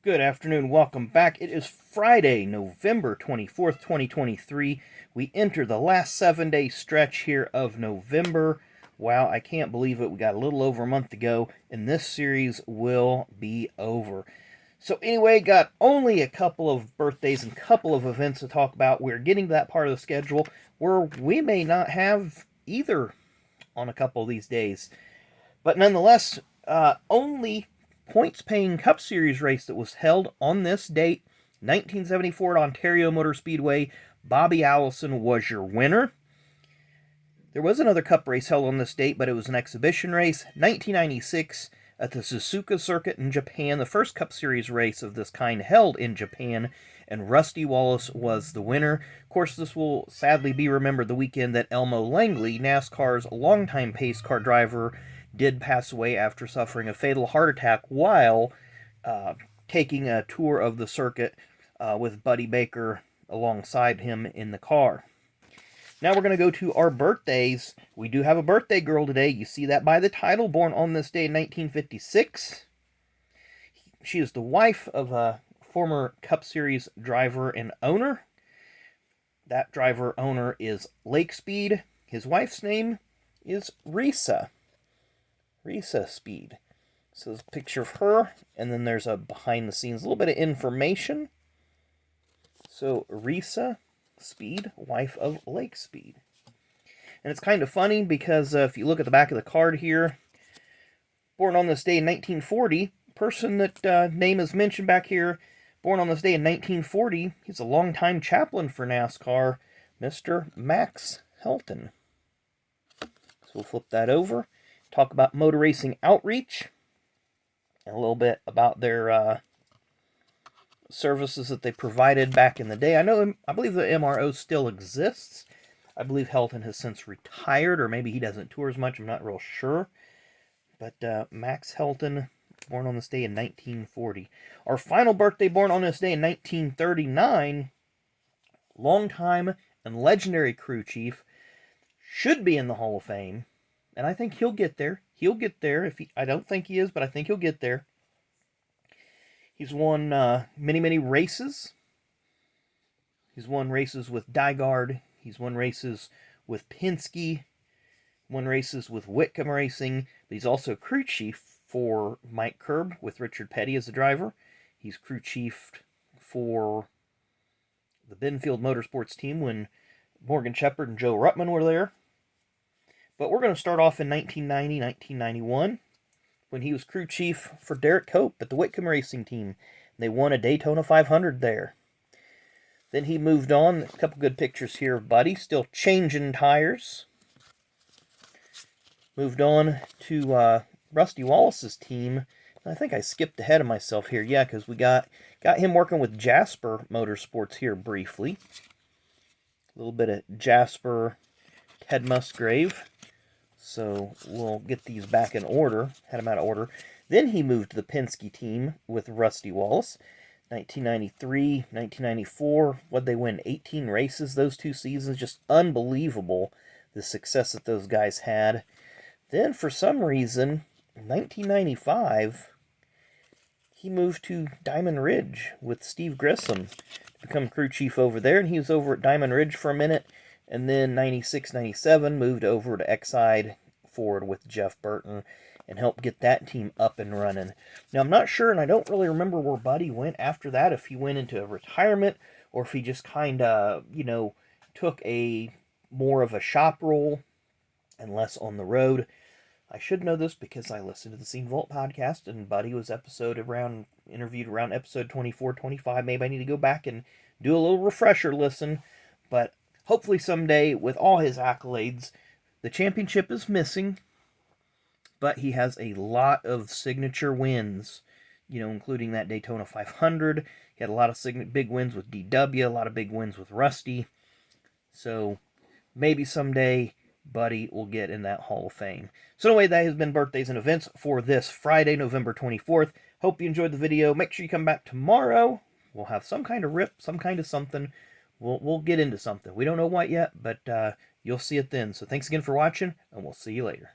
Good afternoon. Welcome back. It is Friday, November 24th, 2023. We enter the last 7-day stretch here of November. Wow, I can't believe it. We got a little over a month to go, and this series will be over. So anyway, got only a couple of birthdays and a couple of events to talk about. We're getting to that part of the schedule where we may not have either on a couple of these days. But nonetheless, only points-paying Cup Series race that was held on this date, 1974 at Ontario Motor Speedway. Bobby Allison was your winner. There was another Cup race held on this date, but it was an exhibition race. 1996 at the Suzuka Circuit in Japan, the first Cup Series race of this kind held in Japan, and Rusty Wallace was the winner. Of course, this will sadly be remembered the weekend that Elmo Langley, NASCAR's longtime pace car driver, did pass away after suffering a fatal heart attack while taking a tour of the circuit with Buddy Baker alongside him in the car. Now we're going to go to our birthdays. We do have a birthday girl today. You see that by the title, born on this day in 1956. She is the wife of a former Cup Series driver and owner. That driver-owner is Lake Speed. His wife's name is Risa Speed. So there's a picture of her, and then there's a behind the scenes, a little bit of information. So Risa Speed, wife of Lake Speed. And it's kind of funny because if you look at the back of the card here, born on this day in 1940, person that name is mentioned back here, born on this day in 1940, he's a longtime chaplain for NASCAR, Mr. Max Helton. So we'll flip that over. Talk about motor racing outreach, and a little bit about their services that they provided back in the day. I believe the MRO still exists. I believe Helton has since retired, or maybe he doesn't tour as much. I'm not real sure. But Max Helton, born on this day in 1940. Our final birthday, born on this day in 1939, longtime and legendary crew chief, should be in the Hall of Fame. And I think he'll get there. He'll get there. I don't think he is, but I think he'll get there. He's won many, many races. He's won races with Dygaard. He's won races with Penske. Won races with Whitcomb Racing. But he's also crew chief for Mike Curb with Richard Petty as the driver. He's crew chief for the Benfield Motorsports team when Morgan Shepherd and Joe Ruttman were there. But we're going to start off in 1990, 1991, when he was crew chief for Derek Cope at the Whitcomb Racing team. They won a Daytona 500 there. Then he moved on. A couple good pictures here of Buddy, still changing tires. Moved on to Rusty Wallace's team. I think I skipped ahead of myself here. Yeah, because we got him working with Jasper Motorsports here briefly. A little bit of Jasper, Ted Musgrave. So we'll get these back in order. Had them out of order. Then he moved to the Penske team with Rusty Wallace. 1993, 1994. What'd they win? 18 races those 2 seasons. Just unbelievable the success that those guys had. Then for some reason, 1995, he moved to Diamond Ridge with Steve Grissom to become crew chief over there. And he was over at Diamond Ridge for a minute. And then 96, 97, moved over to Exide Ford with Jeff Burton and helped get that team up and running. Now, I'm not sure, and I don't really remember where Buddy went after that, if he went into retirement or if he just kind of, took a more of a shop role and less on the road. I should know this because I listened to the Scene Vault podcast, and Buddy was interviewed around episode 24, 25. Maybe I need to go back and do a little refresher listen, but hopefully someday, with all his accolades, the championship is missing, but he has a lot of signature wins, including that Daytona 500. He had a lot of big wins with DW, a lot of big wins with Rusty. So maybe someday Buddy will get in that Hall of Fame. So anyway, that has been birthdays and events for this Friday, November 24th. Hope you enjoyed the video. Make sure you come back tomorrow. We'll have some kind of rip, some kind of something. We'll get into something. We don't know what yet, but you'll see it then. So thanks again for watching, and we'll see you later.